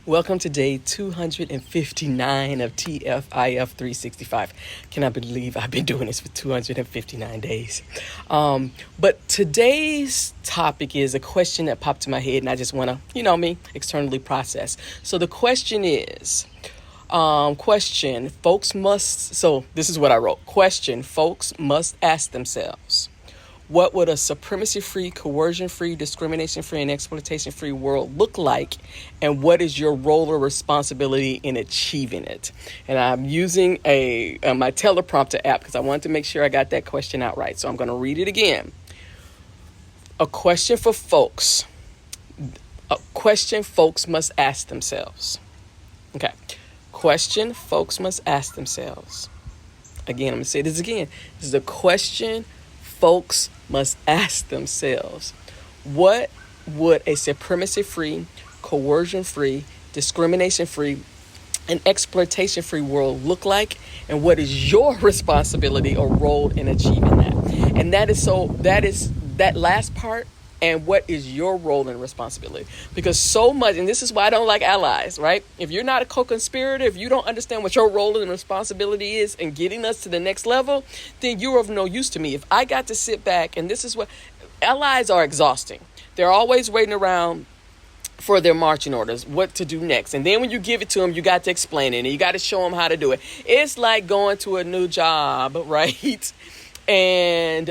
Welcome to day 259 of TFIF 365. Cannot believe I've been doing this for 259 days. But today's topic is a question that popped in my head, and I just want to, externally process. So the question is, so this is what I wrote. Question, folks must ask themselves, what would a supremacy-free, coercion-free, discrimination-free, and exploitation-free world look like? And what is your role or responsibility in achieving it? And I'm using my teleprompter app because I wanted to make sure I got that question out right. So I'm going to read it again. A question for folks. A question folks must ask themselves. Okay. Question folks must ask themselves. Again, I'm going to say this again. This is a question folks must ask themselves. What would a supremacy-free, coercion-free, discrimination-free, and exploitation-free world look like? And what is your responsibility or role in achieving that? And that is that last part. And what is your role and responsibility? Because so much, and this is why I don't like allies, right? If you're not a co-conspirator, if you don't understand what your role and responsibility is in getting us to the next level, then you're of no use to me. If I got to sit back, and this is what, allies are exhausting. They're always waiting around for their marching orders, what to do next. And then when you give it to them, you got to explain it, and you got to show them how to do it. It's like going to a new job, right? And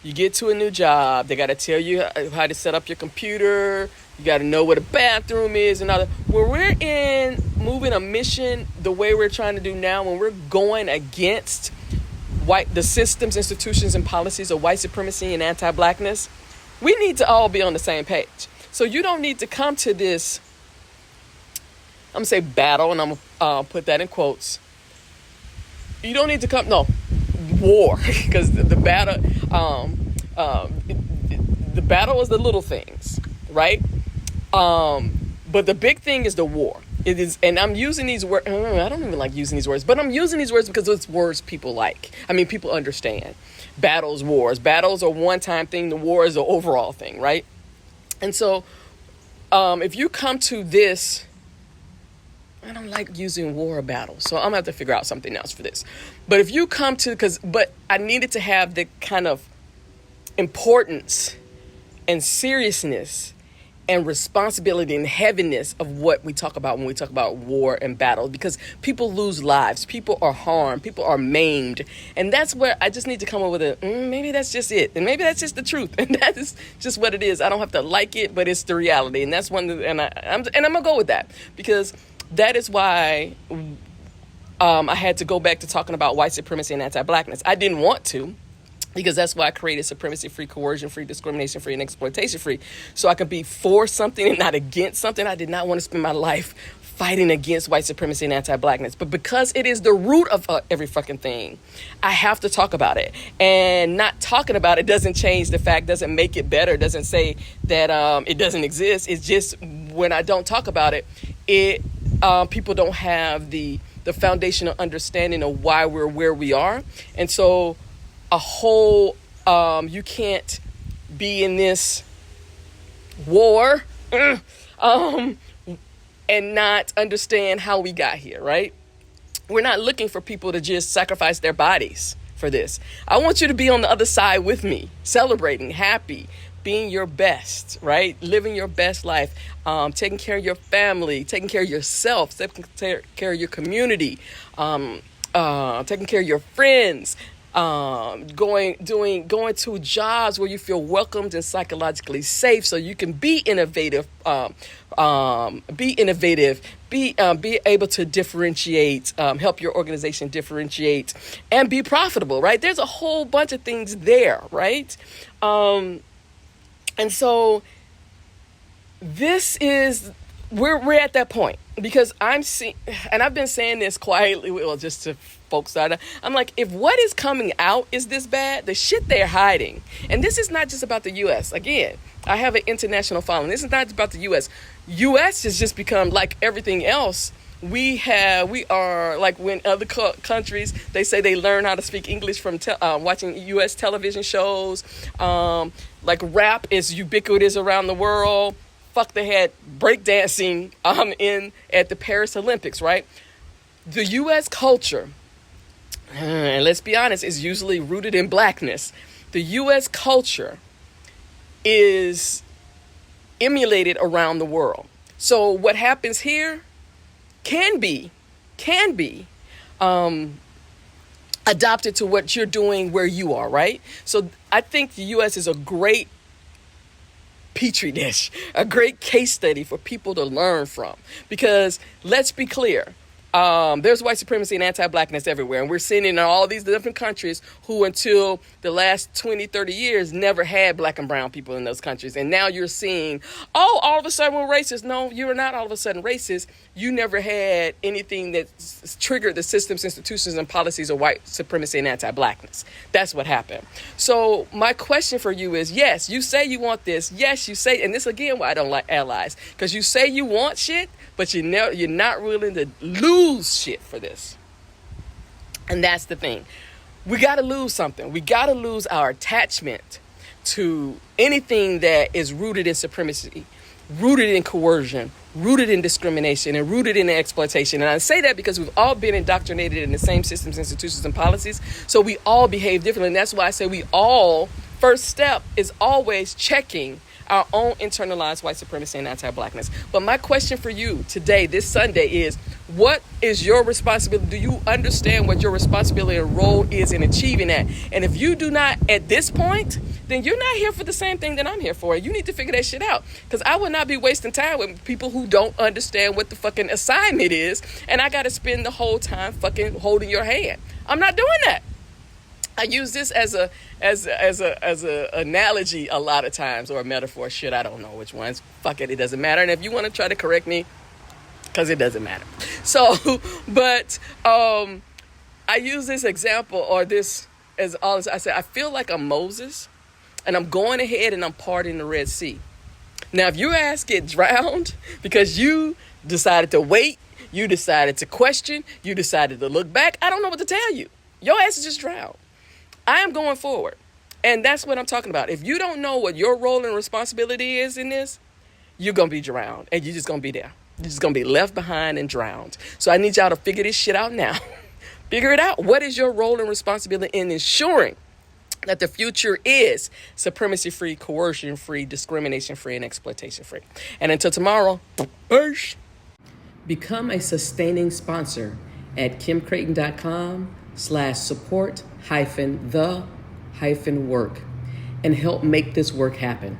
you get to a new job. They got to tell you how to set up your computer. You got to know what a bathroom is and all that. When we're moving a mission the way we're trying to do now, when we're going against the systems, institutions, and policies of white supremacy and anti-blackness, we need to all be on the same page. So you don't need to come to this, I'm going to say battle, and I'm going to put that in quotes. You don't need to come, no, war, because the battle is the little things, right? But the big thing is the war. It is, and I'm using these words. I don't even like using these words, but I'm using these words because it's words people like. I mean, people understand. Battles, wars. Battles are one-time thing. The war is an overall thing, right? And so, if you come to this, I don't like using war or battle, so I'm gonna have to figure out something else for this. But if you come to, but I needed to have the kind of importance and seriousness and responsibility and heaviness of what we talk about when we talk about war and battle, because people lose lives, people are harmed, people are maimed, and that's where I just need to come up with maybe that's just it, and maybe that's just the truth, and that is just what it is. I don't have to like it, but it's the reality, and that's I'm gonna go with that, because that is why I had to go back to talking about white supremacy and anti-blackness. I didn't want to, because that's why I created supremacy-free, coercion-free, discrimination-free, and exploitation-free, so I could be for something and not against something. I did not want to spend my life fighting against white supremacy and anti-blackness. But because it is the root of every fucking thing, I have to talk about it. And not talking about it doesn't change the fact, doesn't make it better, doesn't say that it doesn't exist. It's just when I don't talk about it, people don't have the foundational understanding of why we're where we are. And so you can't be in this war and not understand how we got here, right? We're not looking for people to just sacrifice their bodies for this. I want you to be on the other side with me, celebrating, happy, being your best, right? Living your best life, taking care of your family, taking care of yourself, taking care of your community, taking care of your friends, going to jobs where you feel welcomed and psychologically safe, so you can be innovative, be able to differentiate, help your organization differentiate, and be profitable, right? There's a whole bunch of things there, right? And so this is, we're at that point, because I'm seeing, and I've been saying this quietly, well, just to folks that I'm like, if what is coming out is this bad, the shit they're hiding, and this is not just about the U.S. Again, I have an international following. This is not about the U.S. U.S. has just become like everything else. We are like when other countries, they say they learn how to speak English from watching U.S. television shows. Like rap is ubiquitous around the world. fuck they had breakdancing in at the Paris Olympics, right? The U.S. culture, and let's be honest, is usually rooted in blackness. The U.S. culture is emulated around the world. So what happens here can be adopted to what you're doing where you are, right? So I think the U.S. is a great petri dish, a great case study for people to learn from. Because let's be clear, there's white supremacy and anti-blackness everywhere. And we're seeing it in all these different countries who until the last 20, 30 years never had black and brown people in those countries. And now you're seeing, oh, all of a sudden we're racist. No, you're not all of a sudden racist. You never had anything that triggered the systems, institutions, and policies of white supremacy and anti-blackness. That's what happened. So my question for you is, yes, you say you want this. Yes, you say, and this again why I don't like allies, because you say you want shit, but you're not willing to lose shit for this. And that's the thing. We got to lose something. We got to lose our attachment to anything that is rooted in supremacy, rooted in coercion, rooted in discrimination, and rooted in exploitation. And I say that because we've all been indoctrinated in the same systems, institutions, and policies. So we all behave differently. And that's why I say first step is always checking our own internalized white supremacy and anti-blackness. But my question for you today, this Sunday, is what is your responsibility? Do you understand what your responsibility and role is in achieving that? And if you do not at this point, then you're not here for the same thing that I'm here for. You need to figure that shit out. Because I would not be wasting time with people who don't understand what the fucking assignment is. And I got to spend the whole time fucking holding your hand. I'm not doing that. I use this as a analogy a lot of times, or a metaphor. Shit, I don't know which ones. Fuck it, it doesn't matter. And if you want to try to correct me, because it doesn't matter. So, but I use this example, or this as all I say. I feel like I'm Moses, and I'm going ahead and I'm parting the Red Sea. Now, if your ass get drowned because you decided to wait, you decided to question, you decided to look back, I don't know what to tell you. Your ass is just drowned. I am going forward. And that's what I'm talking about. If you don't know what your role and responsibility is in this, you're going to be drowned. And you're just going to be there. You're just going to be left behind and drowned. So I need y'all to figure this shit out now. Figure it out. What is your role and responsibility in ensuring that the future is supremacy-free, coercion-free, discrimination-free, and exploitation-free? And until tomorrow, peace. Become a sustaining sponsor at kimcreighton.com/support-the-work and help make this work happen.